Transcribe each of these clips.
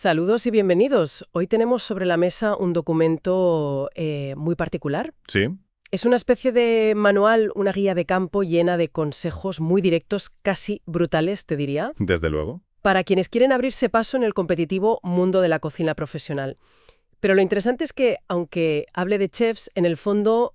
Saludos y bienvenidos. Hoy tenemos sobre la mesa un documento muy particular. Sí, Es una especie de manual, una guía de campo llena de consejos muy directos, casi brutales, te diría, desde luego. para quienes quieren abrirse paso en el competitivo mundo de la cocina profesional. Pero lo interesante es que, aunque hable de chefs, en el fondo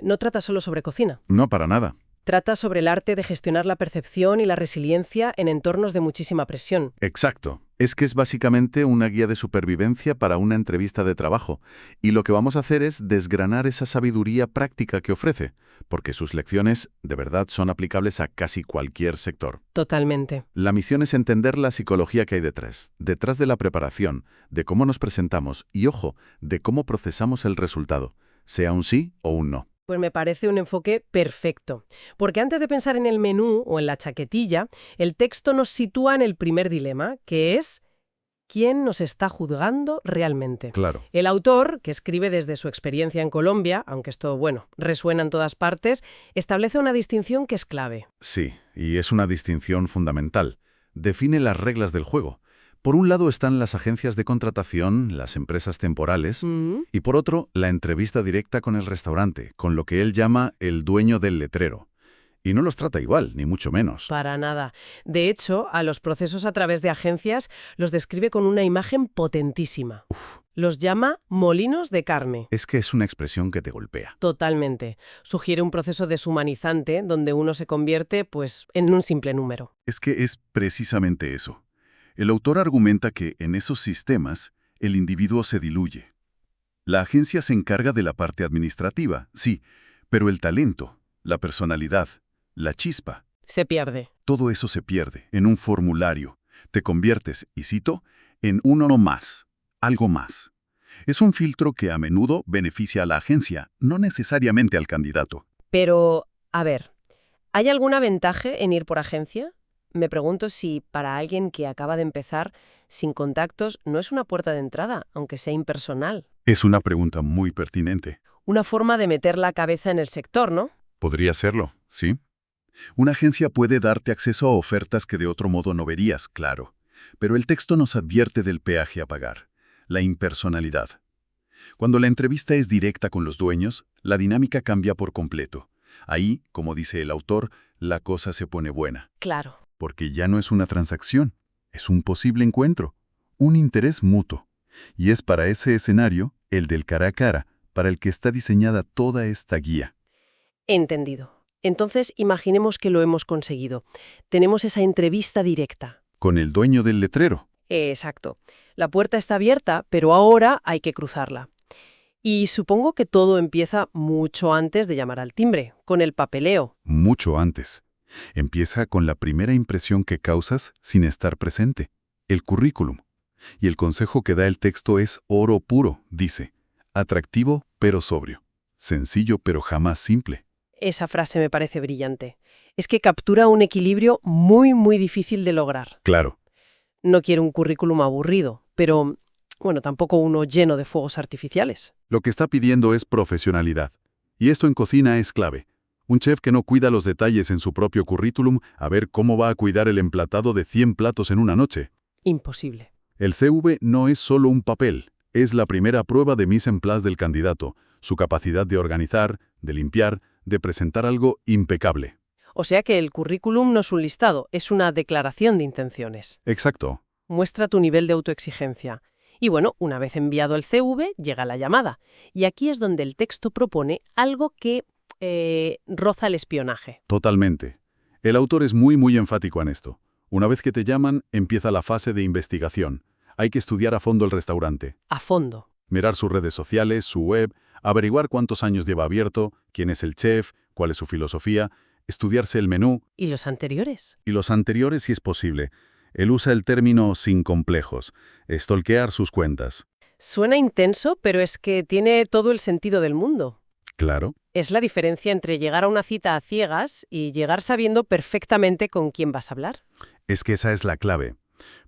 no trata solo sobre cocina. No, para nada. Trata sobre el arte de gestionar la percepción y la resiliencia en entornos de muchísima presión. Exacto. Es que es básicamente una guía de supervivencia para una entrevista de trabajo. Y lo que vamos a hacer es desgranar esa sabiduría práctica que ofrece, porque sus lecciones de verdad son aplicables a casi cualquier sector. Totalmente. La misión es entender la psicología que hay detrás de la preparación, de cómo nos presentamos y, ojo, de cómo procesamos el resultado, sea un sí o un no. Pues me parece un enfoque perfecto, porque antes de pensar en el menú o en la chaquetilla, el texto nos sitúa en el primer dilema, que es ¿quién nos está juzgando realmente? Claro. El autor, que escribe desde su experiencia en Colombia, aunque esto, resuena en todas partes, establece una distinción que es clave. Sí, y es una distinción fundamental. Define las reglas del juego. Por un lado están las agencias de contratación, las empresas temporales, Mm, y por otro, la entrevista directa con el restaurante, con lo que él llama el dueño del letrero. Y no los trata igual, ni mucho menos. para nada. De hecho, a los procesos a través de agencias los describe con una imagen potentísima. Los llama molinos de carne. Es que es una expresión que te golpea. Totalmente. Sugiere un proceso deshumanizante donde uno se convierte, en un simple número. Es que es precisamente eso. El autor argumenta que en esos sistemas el individuo se diluye. La agencia se encarga de la parte administrativa, sí, pero el talento, la personalidad, la chispa, Se pierde. todo eso se pierde en un formulario. Te conviertes, y cito, en uno no más, algo más. Es un filtro que a menudo beneficia a la agencia, no necesariamente al candidato. Pero, a ver, ¿hay alguna ventaja en ir por agencia? Me pregunto si para alguien que acaba de empezar sin contactos no es una puerta de entrada, aunque sea impersonal. Es una pregunta muy pertinente. Una forma de meter la cabeza en el sector, ¿no? Podría serlo, ¿sí? Una agencia puede darte acceso a ofertas que de otro modo no verías, claro. Pero el texto nos advierte del peaje a pagar, la impersonalidad. Cuando la entrevista es directa con los dueños, la dinámica cambia por completo. Ahí, como dice el autor, la cosa se pone buena. Claro. Porque ya no es una transacción, es un posible encuentro, un interés mutuo. Y es para ese escenario, el del cara a cara, para el que está diseñada toda esta guía. Entendido. Entonces, imaginemos que lo hemos conseguido. Tenemos esa entrevista directa. Con el dueño del letrero. Exacto. La puerta está abierta, pero ahora hay que cruzarla. Y supongo que todo empieza mucho antes de llamar al timbre, con el papeleo. Mucho antes. Empieza con la primera impresión que causas sin estar presente, el currículum. Y el consejo que da el texto es oro puro, dice. Atractivo pero sobrio. Sencillo pero jamás simple. Esa frase me parece brillante. Es que captura un equilibrio muy, muy difícil de lograr. Claro, No quiero un currículum aburrido, pero, tampoco uno lleno de fuegos artificiales. lo que está pidiendo es profesionalidad. Y esto en cocina es clave. Un chef que no cuida los detalles en su propio currículum, a ver cómo va a cuidar el emplatado de 100 platos en una noche. Imposible. El CV no es solo un papel, es la primera prueba de mise en place del candidato, su capacidad de organizar, de limpiar, de presentar algo impecable. O sea que el currículum no es un listado, es una declaración de intenciones. Exacto. Muestra tu nivel de autoexigencia. Y una vez enviado el CV, llega la llamada. Y aquí es donde el texto propone algo que roza el espionaje. Totalmente. El autor es muy enfático en esto. Una vez que te llaman, empieza la fase de investigación. Hay que estudiar a fondo el restaurante. A fondo. Mirar sus redes sociales, su web, averiguar cuántos años lleva abierto, quién es el chef, cuál es su filosofía, estudiarse el menú ¿Y los anteriores? y los anteriores si es posible. Él usa el término sin complejos, stalkear sus cuentas. Suena intenso, pero es que tiene todo el sentido del mundo. Claro. Es la diferencia entre llegar a una cita a ciegas y llegar sabiendo perfectamente con quién vas a hablar. Es que esa es la clave,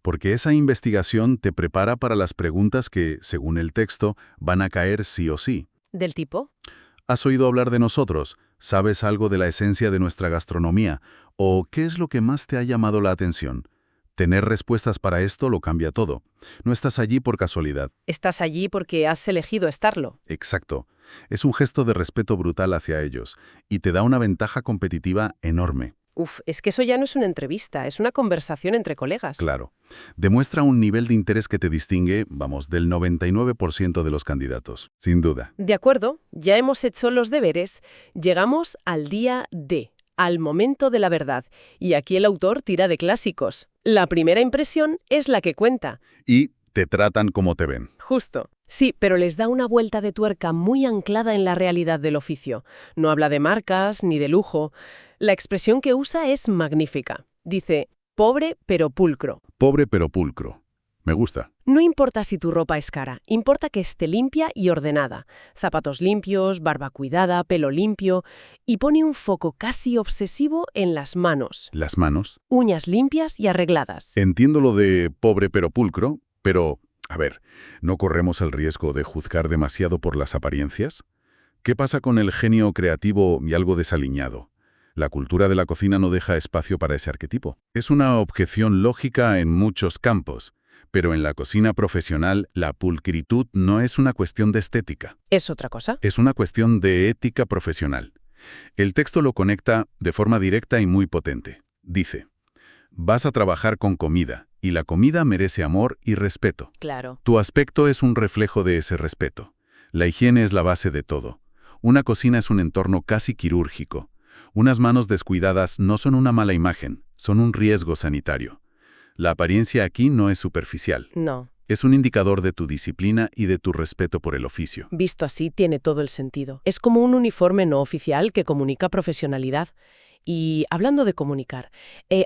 porque esa investigación te prepara para las preguntas que, según el texto, van a caer sí o sí. ¿Del tipo? ¿Has oído hablar de nosotros? ¿Sabes algo de la esencia de nuestra gastronomía? ¿O qué es lo que más te ha llamado la atención? Tener respuestas para esto lo cambia todo. No estás allí por casualidad. Estás allí porque has elegido estarlo. Exacto. Es un gesto de respeto brutal hacia ellos y te da una ventaja competitiva enorme. Uf, es que eso ya no es una entrevista, es una conversación entre colegas. Claro. Demuestra un nivel de interés que te distingue, vamos, del 99% de los candidatos, sin duda. De acuerdo, ya hemos hecho los deberes, llegamos al día D, al momento de la verdad, y aquí el autor tira de clásicos. La primera impresión es la que cuenta. Y te tratan como te ven. Justo. Sí, pero les da una vuelta de tuerca muy anclada en la realidad del oficio. No habla de marcas ni de lujo. La expresión que usa es magnífica. Dice, pobre pero pulcro. Pobre pero pulcro. Me gusta. No importa si tu ropa es cara, importa que esté limpia y ordenada. Zapatos limpios, barba cuidada, pelo limpio. Y pone un foco casi obsesivo en las manos. Las manos. Uñas limpias y arregladas. Entiendo lo de pobre pero pulcro, pero, a ver, ¿no corremos el riesgo de juzgar demasiado por las apariencias? ¿Qué pasa con el genio creativo y algo desaliñado? La cultura de la cocina no deja espacio para ese arquetipo. Es una objeción lógica en muchos campos, pero en la cocina profesional la pulcritud no es una cuestión de estética. ¿Es otra cosa? Es una cuestión de ética profesional. El texto lo conecta de forma directa y muy potente. Dice, vas a trabajar con comida, y la comida merece amor y respeto. Claro. Tu aspecto es un reflejo de ese respeto. La higiene es la base de todo. Una cocina es un entorno casi quirúrgico. Unas manos descuidadas no son una mala imagen, son un riesgo sanitario. La apariencia aquí no es superficial. No. Es un indicador de tu disciplina y de tu respeto por el oficio. Visto así, tiene todo el sentido. Es como un uniforme no oficial que comunica profesionalidad. Y hablando de comunicar,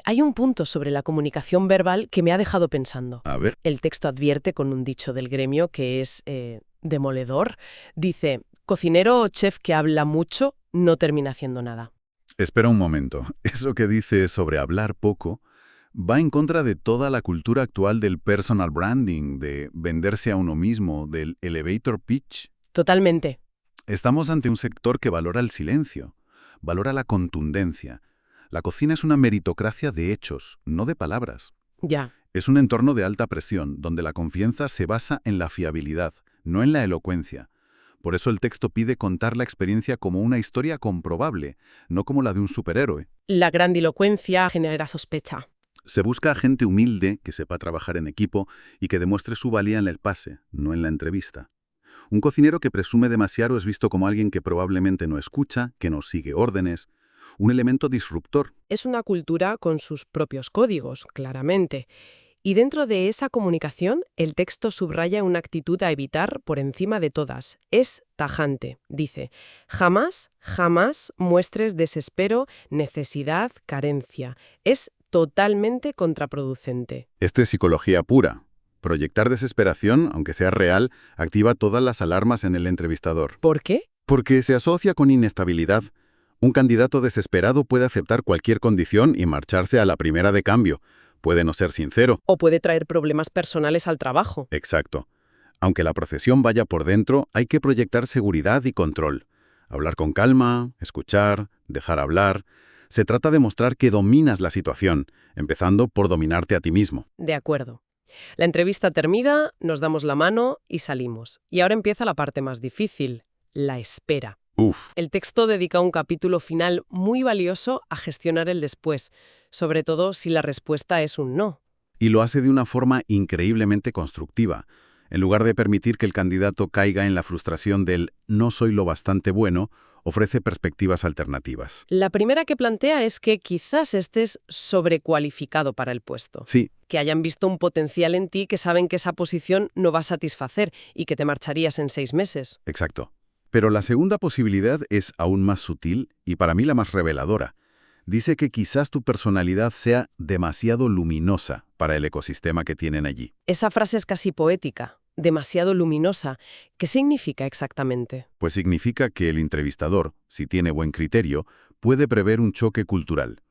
hay un punto sobre la comunicación verbal que me ha dejado pensando. A ver, El texto advierte con un dicho del gremio que es demoledor. Dice, cocinero o chef que habla mucho no termina haciendo nada. espera un momento. Eso que dice sobre hablar poco va en contra de toda la cultura actual del personal branding, de venderse a uno mismo, del elevator pitch. Totalmente. Estamos ante un sector que valora el silencio, valora la contundencia. La cocina es una meritocracia de hechos, no de palabras. Ya. Es un entorno de alta presión, donde la confianza se basa en la fiabilidad, no en la elocuencia. Por eso el texto pide contar la experiencia como una historia comprobable, no como la de un superhéroe. La grandilocuencia genera sospecha. Se busca a gente humilde, que sepa trabajar en equipo y que demuestre su valía en el pase, no en la entrevista. Un cocinero que presume demasiado es visto como alguien que probablemente no escucha, que no sigue órdenes. Un elemento disruptor. Es una cultura con sus propios códigos, claramente. Y dentro de esa comunicación, el texto subraya una actitud a evitar por encima de todas. Es tajante, dice. Jamás, jamás muestres desespero, necesidad, carencia. Es totalmente contraproducente. Este es psicología pura. Proyectar desesperación, aunque sea real, activa todas las alarmas en el entrevistador. ¿Por qué? Porque se asocia con inestabilidad. Un candidato desesperado puede aceptar cualquier condición y marcharse a la primera de cambio. Puede no ser sincero. O puede traer problemas personales al trabajo. Exacto. Aunque la procesión vaya por dentro, hay que proyectar seguridad y control. Hablar con calma, escuchar, dejar hablar. Se trata de mostrar que dominas la situación, empezando por dominarte a ti mismo. De acuerdo. La entrevista termina, nos damos la mano y salimos. Y ahora empieza la parte más difícil, la espera. Uf, El texto dedica un capítulo final muy valioso a gestionar el después, sobre todo si la respuesta es un no. y lo hace de una forma increíblemente constructiva. En lugar de permitir que el candidato caiga en la frustración del «no soy lo bastante bueno», ofrece perspectivas alternativas. La primera que plantea es que quizás estés sobrecualificado para el puesto. Sí, Que hayan visto un potencial en ti que saben que esa posición no va a satisfacer y que te marcharías en 6 meses. exacto. Pero la segunda posibilidad es aún más sutil y para mí la más reveladora. Dice que quizás tu personalidad sea demasiado luminosa para el ecosistema que tienen allí. Esa frase es casi poética, demasiado luminosa. ¿Qué significa exactamente? Pues significa que el entrevistador, si tiene buen criterio, puede prever un choque cultural.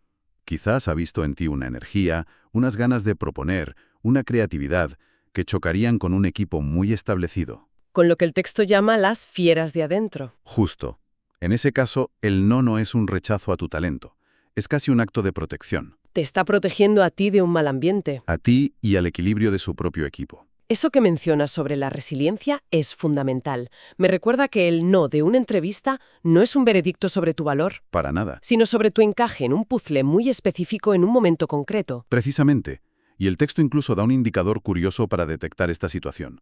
Quizás ha visto en ti una energía, unas ganas de proponer, una creatividad, que chocarían con un equipo muy establecido. Con lo que el texto llama las fieras de adentro. Justo. En ese caso, el no es un rechazo a tu talento. Es casi un acto de protección. Te está protegiendo a ti de un mal ambiente. A ti y al equilibrio de su propio equipo. Eso que mencionas sobre la resiliencia es fundamental. Me recuerda que el no de una entrevista no es un veredicto sobre tu valor, Para nada. sino sobre tu encaje en un puzzle muy específico en un momento concreto. Precisamente. Y el texto incluso da un indicador curioso para detectar esta situación.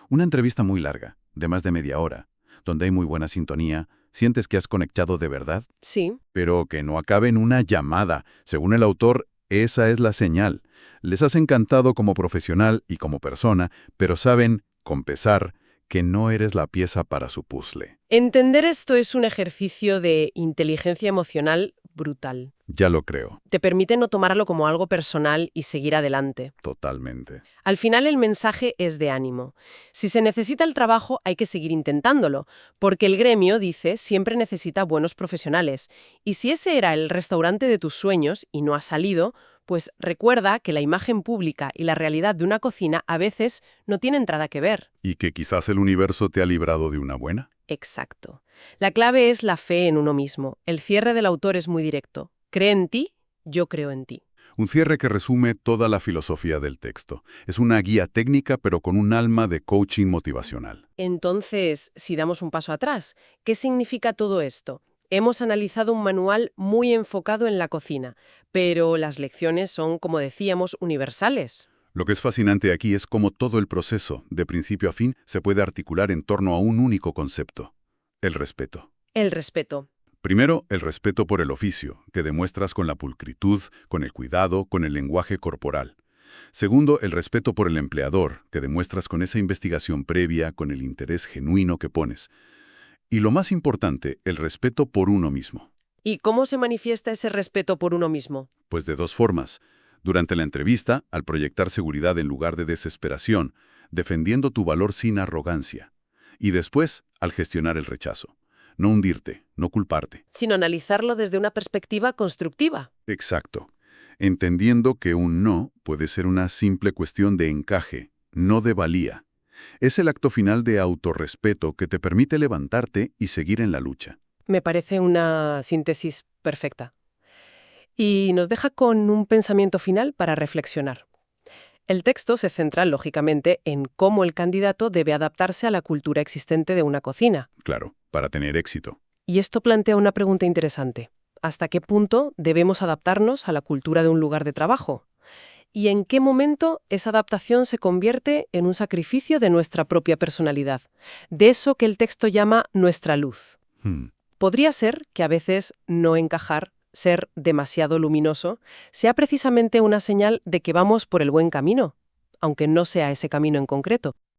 Una entrevista muy larga, de más de media hora, donde hay muy buena sintonía, sientes que has conectado de verdad, Sí, pero que no acabe en una llamada. Según el autor, esa es la señal. Les has encantado como profesional y como persona, pero saben, con pesar, que no eres la pieza para su puzzle. entender esto es un ejercicio de inteligencia emocional brutal. Ya lo creo, Te permite no tomarlo como algo personal y seguir adelante. totalmente. Al final el mensaje es de ánimo. Si se necesita el trabajo hay que seguir intentándolo, porque el gremio, dice, siempre necesita buenos profesionales. Y si ese era el restaurante de tus sueños y no ha salido, pues recuerda que la imagen pública y la realidad de una cocina a veces no tienen nada que ver. ¿Y que quizás el universo te ha librado de una buena? Exacto. La clave es la fe en uno mismo. El cierre del autor es muy directo. Cree en ti, yo creo en ti. Un cierre que resume toda la filosofía del texto. Es una guía técnica, pero con un alma de coaching motivacional. Entonces, si damos un paso atrás, ¿qué significa todo esto? Hemos analizado un manual muy enfocado en la cocina, pero las lecciones son, como decíamos, universales. Lo que es fascinante aquí es cómo todo el proceso, de principio a fin, se puede articular en torno a un único concepto: el respeto. El respeto. Primero, el respeto por el oficio, que demuestras con la pulcritud, con el cuidado, con el lenguaje corporal. Segundo, el respeto por el empleador, que demuestras con esa investigación previa, con el interés genuino que pones. Y lo más importante, el respeto por uno mismo. ¿Y cómo se manifiesta ese respeto por uno mismo? Pues de dos formas. Durante la entrevista, al proyectar seguridad en lugar de desesperación, defendiendo tu valor sin arrogancia. Y después, al gestionar el rechazo. No hundirte, no culparte. Sino analizarlo desde una perspectiva constructiva. Exacto. Entendiendo que un no puede ser una simple cuestión de encaje, no de valía. Es el acto final de autorrespeto que te permite levantarte y seguir en la lucha. Me parece una síntesis perfecta. Y nos deja con un pensamiento final para reflexionar. El texto se centra, lógicamente, en cómo el candidato debe adaptarse a la cultura existente de una cocina. Claro, para tener éxito. Y esto plantea una pregunta interesante. ¿Hasta qué punto debemos adaptarnos a la cultura de un lugar de trabajo? ¿Y en qué momento esa adaptación se convierte en un sacrificio de nuestra propia personalidad? De eso que el texto llama nuestra luz. Podría ser que a veces no encajar, ser demasiado luminoso, sea precisamente una señal de que vamos por el buen camino, aunque no sea ese camino en concreto.